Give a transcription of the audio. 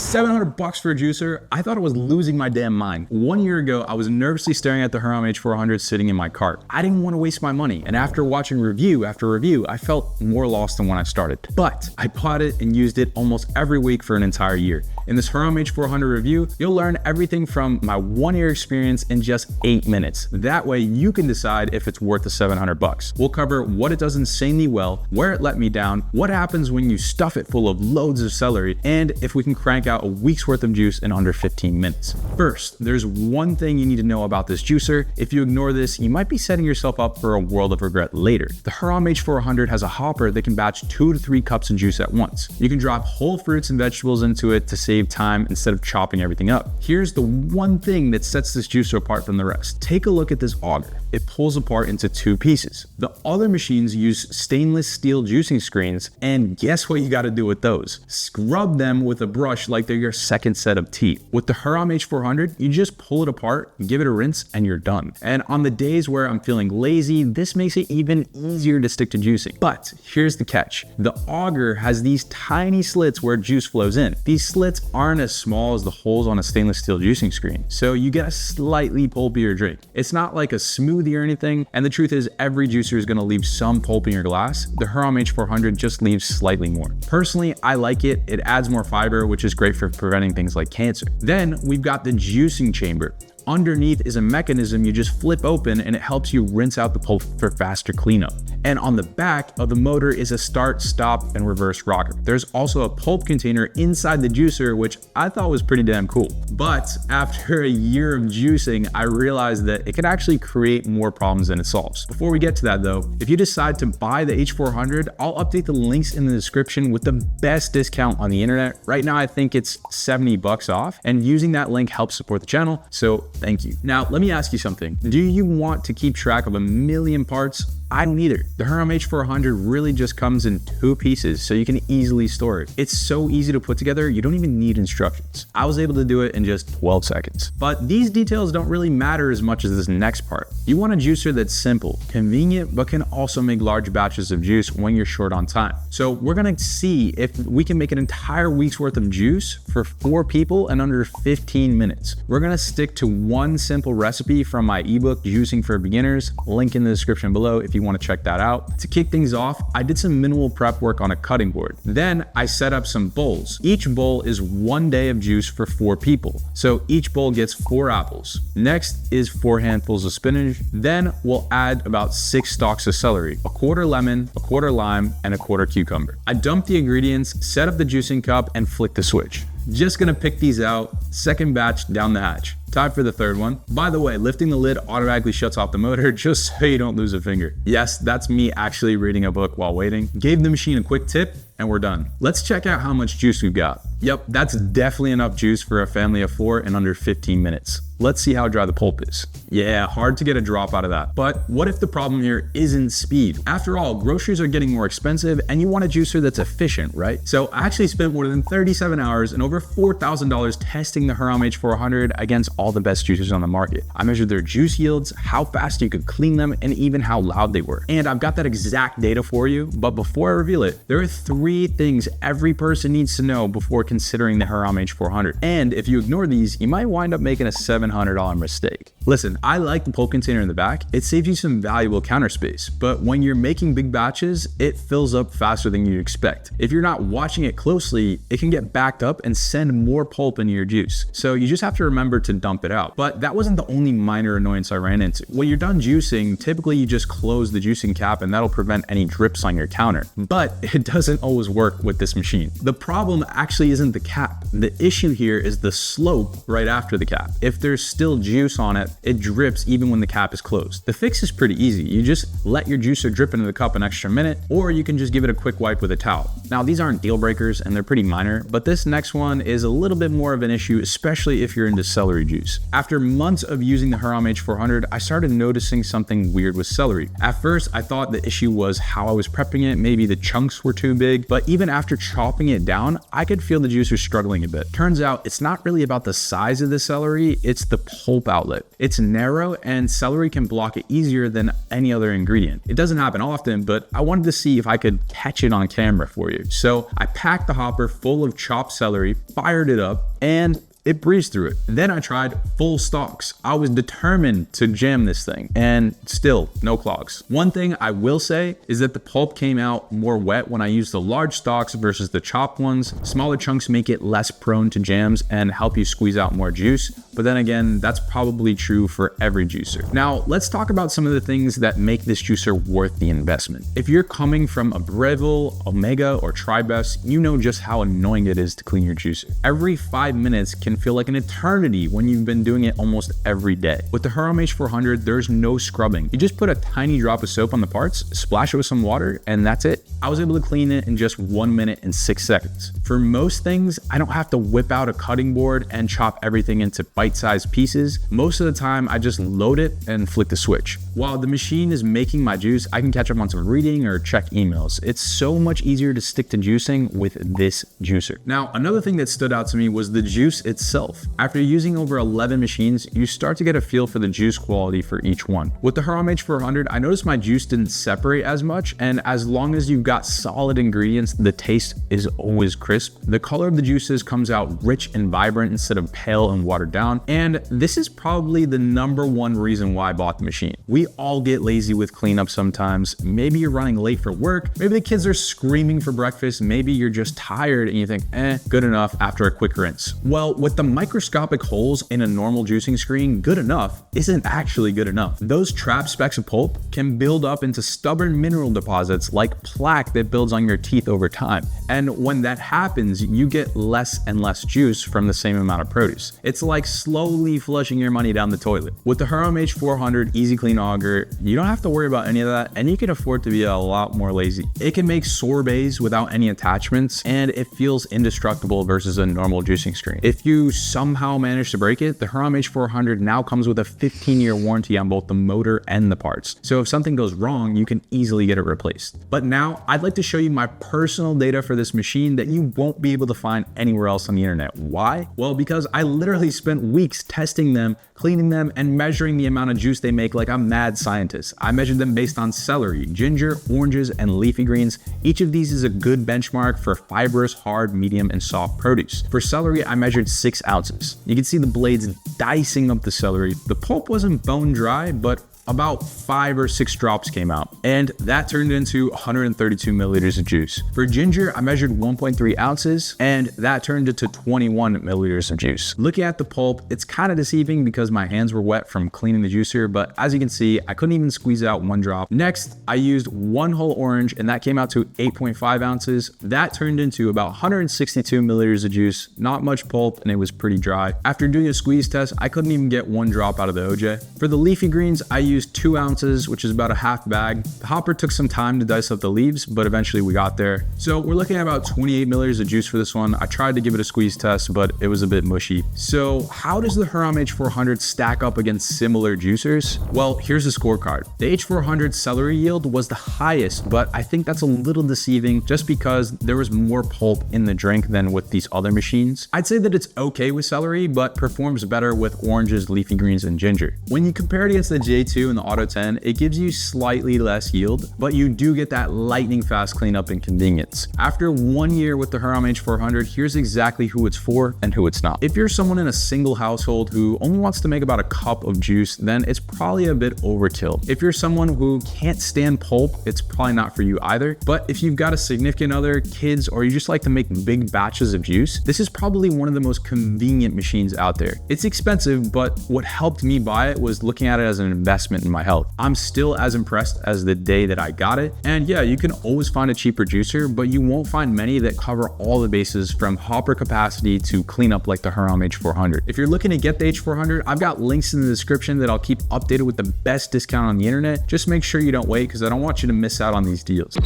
$700 for a juicer? I thought I was losing my damn mind. 1 year ago, I was nervously staring at the Hurom H400 sitting in my cart. I didn't want to waste my money, and after watching review after review, I felt more lost than when I started. But I bought it and used it almost every week for an entire year. In this Hurom H400 review, you'll learn everything from my 1 year experience in just 8 minutes. That way you can decide if it's worth the $700. We'll cover what it does insanely well, where it let me down, what happens when you stuff it full of loads of celery, and if we can crank out a week's worth of juice in under 15 minutes. First, there's one thing you need to know about this juicer. If you ignore this, you might be setting yourself up for a world of regret later. The Hurom H400 has a hopper that can batch 2 to 3 cups of juice at once. You can drop whole fruits and vegetables into it to save time instead of chopping everything up. Here's the one thing that sets this juicer apart from the rest. Take a look at this auger. It pulls apart into 2 pieces. The other machines use stainless steel juicing screens, and guess what you got to do with those? Scrub them with a brush like they're your second set of teeth. With the Hurom H400, you just pull it apart, give it a rinse, and you're done. And on the days where I'm feeling lazy, this makes it even easier to stick to juicing. But here's the catch. The auger has these tiny slits where juice flows in. These slits aren't as small as the holes on a stainless steel juicing screen, so you get a slightly pulpier drink. It's not like a smoothie or anything, and the truth is every juicer is going to leave some pulp in your glass. The Hurom H400 just leaves slightly more. Personally, I like it. It adds more fiber, which is great for preventing things like cancer. Then we've got the juicing chamber. Underneath is a mechanism you just flip open and it helps you rinse out the pulp for faster cleanup. And on the back of the motor is a start, stop, and reverse rocker. There's also a pulp container inside the juicer, which I thought was pretty damn cool. But after a year of juicing, I realized that it can actually create more problems than it solves. Before we get to that though, if you decide to buy the H400, I'll update the links in the description with the best discount on the internet. Right now, I think it's $70 off, and using that link helps support the channel. So thank you. Now, let me ask you something. Do you want to keep track of a million parts? I don't either. The Hurom H400 really just comes in 2 pieces, so you can easily store it. It's so easy to put together, you don't even need instructions. I was able to do it in just 12 seconds. But these details don't really matter as much as this next part. You want a juicer that's simple, convenient, but can also make large batches of juice when you're short on time. So we're gonna see if we can make an entire week's worth of juice for 4 people in under 15 minutes. We're gonna stick to one simple recipe from my ebook, Juicing for Beginners, link in the description below if you want to check that out. To kick things off, I did some minimal prep work on a cutting board. Then I set up some bowls. Each bowl is 1 day of juice for 4 people. So each bowl gets 4 apples. Next is 4 handfuls of spinach. Then we'll add about 6 stalks of celery, a quarter lemon, a quarter lime, and a quarter cucumber. I dumped the ingredients, set up the juicing cup, and flick the switch. Just gonna pick these out. Second batch down the hatch. Time for the third one. By the way, lifting the lid automatically shuts off the motor just so you don't lose a finger. Yes, that's me actually reading a book while waiting. Gave the machine a quick tip and we're done. Let's check out how much juice we've got. Yep, that's definitely enough juice for a family of 4 in under 15 minutes. Let's see how dry the pulp is. Yeah, hard to get a drop out of that. But what if the problem here isn't speed? After all, groceries are getting more expensive and you want a juicer that's efficient, right? So I actually spent more than 37 hours and over $4,000 testing the Hurom H400 against all the best juicers on the market. I measured their juice yields, how fast you could clean them, and even how loud they were. And I've got that exact data for you, but before I reveal it, there are 3 things every person needs to know before considering the Hurom H400. And if you ignore these, you might wind up making a $700 mistake. Listen, I like the pulp container in the back. It saves you some valuable counter space, but when you're making big batches, it fills up faster than you'd expect. If you're not watching it closely, it can get backed up and send more pulp into your juice. So you just have to remember to dump it out. But that wasn't the only minor annoyance I ran into. When you're done juicing, typically you just close the juicing cap and that'll prevent any drips on your counter. But it doesn't always work with this machine. The problem actually isn't the cap. The issue here is the slope right after the cap. If there's still juice on it, it drips even when the cap is closed. The fix is pretty easy. You just let your juicer drip into the cup an extra minute, or you can just give it a quick wipe with a towel. Now, these aren't deal breakers and they're pretty minor, but this next one is a little bit more of an issue, especially if you're into celery juice. After months of using the Hurom H400, I started noticing something weird with celery. At first, I thought the issue was how I was prepping it. Maybe the chunks were too big, but even after chopping it down, I could feel the juicer struggling a bit. Turns out it's not really about the size of the celery, it's the pulp outlet. It's narrow and celery can block it easier than any other ingredient. It doesn't happen often, but I wanted to see if I could catch it on camera for you. So I packed the hopper full of chopped celery, fired it up, and it breezed through it. Then I tried full stalks. I was determined to jam this thing, and still no clogs. One thing I will say is that the pulp came out more wet when I used the large stalks versus the chopped ones. Smaller chunks make it less prone to jams and help you squeeze out more juice. But then again, that's probably true for every juicer. Now, let's talk about some of the things that make this juicer worth the investment. If you're coming from a Breville, Omega, or Tri-Best, you know just how annoying it is to clean your juicer. Every 5 minutes can feel like an eternity when you've been doing it almost every day. With the Hurom H400, there's no scrubbing. You just put a tiny drop of soap on the parts, splash it with some water, and that's it. I was able to clean it in just 1 minute and 6 seconds. For most things, I don't have to whip out a cutting board and chop everything into bite-sized pieces. Most of the time, I just load it and flick the switch. While the machine is making my juice, I can catch up on some reading or check emails. It's so much easier to stick to juicing with this juicer. Now, another thing that stood out to me was the juice itself. After using over 11 machines, you start to get a feel for the juice quality for each one. With the Hurom H400, I noticed my juice didn't separate as much, and as long as you've got solid ingredients, the taste is always crisp. The color of the juices comes out rich and vibrant instead of pale and watered down, and this is probably the #1 reason why I bought the machine. We all get lazy with cleanup sometimes. Maybe you're running late for work, maybe the kids are screaming for breakfast, maybe you're just tired and you think, good enough after a quick rinse. Well, with the microscopic holes in a normal juicing screen, good enough isn't actually good enough. Those trapped specks of pulp can build up into stubborn mineral deposits like plaque that builds on your teeth over time. And when that happens, you get less and less juice from the same amount of produce. It's like slowly flushing your money down the toilet. With the Hurom H400 Easy Clean Auger, you don't have to worry about any of that, and you can afford to be a lot more lazy. It can make sorbets without any attachments, and it feels indestructible versus a normal juicing screen. If you somehow manage to break it, the Hurom H400 now comes with a 15-year warranty on both the motor and the parts. So if something goes wrong, you can easily get it replaced. But now I'd like to show you my personal data for this machine that you won't be able to find anywhere else on the internet. Why? Well, because I literally spent weeks testing them, cleaning them, and measuring the amount of juice they make like a mad scientist. I measured them based on celery, ginger, oranges, and leafy greens. Each of these is a good benchmark for fibrous, hard, medium, and soft produce. For celery, I measured 6 ounces. You can see the blades dicing up the celery. The pulp wasn't bone dry, but about 5 or 6 drops came out, and that turned into 132 milliliters of juice. For ginger, I measured 1.3 ounces, and that turned into 21 milliliters of juice. Looking at the pulp, it's kind of deceiving because my hands were wet from cleaning the juicer, but as you can see, I couldn't even squeeze out 1 drop. Next, I used 1 whole orange, and that came out to 8.5 ounces. That turned into about 162 milliliters of juice, not much pulp, and it was pretty dry. After doing a squeeze test, I couldn't even get 1 drop out of the OJ. For the leafy greens, I used 2 ounces, which is about a half bag. The hopper took some time to dice up the leaves, but eventually we got there. So we're looking at about 28 milliliters of juice for this one. I tried to give it a squeeze test, but it was a bit mushy. So how does the Hurom H400 stack up against similar juicers? Well, here's the scorecard. The H400 celery yield was the highest, but I think that's a little deceiving just because there was more pulp in the drink than with these other machines. I'd say that it's okay with celery, but performs better with oranges, leafy greens, and ginger. When you compare it against the J2 and the AUTO10, it gives you slightly less yield, but you do get that lightning fast cleanup and convenience. After 1 year with the Hurom H400, here's exactly who it's for and who it's not. If you're someone in a single household who only wants to make about a cup of juice, then it's probably a bit overkill. If you're someone who can't stand pulp, it's probably not for you either. But if you've got a significant other, kids, or you just like to make big batches of juice, this is probably one of the most convenient machines out there. It's expensive, but what helped me buy it was looking at it as an investment in my health. I'm still as impressed as the day that I got it. And yeah, you can always find a cheaper juicer, but you won't find many that cover all the bases from hopper capacity to cleanup like the Hurom H400. If you're looking to get the H400, I've got links in the description that I'll keep updated with the best discount on the internet. Just make sure you don't wait because I don't want you to miss out on these deals.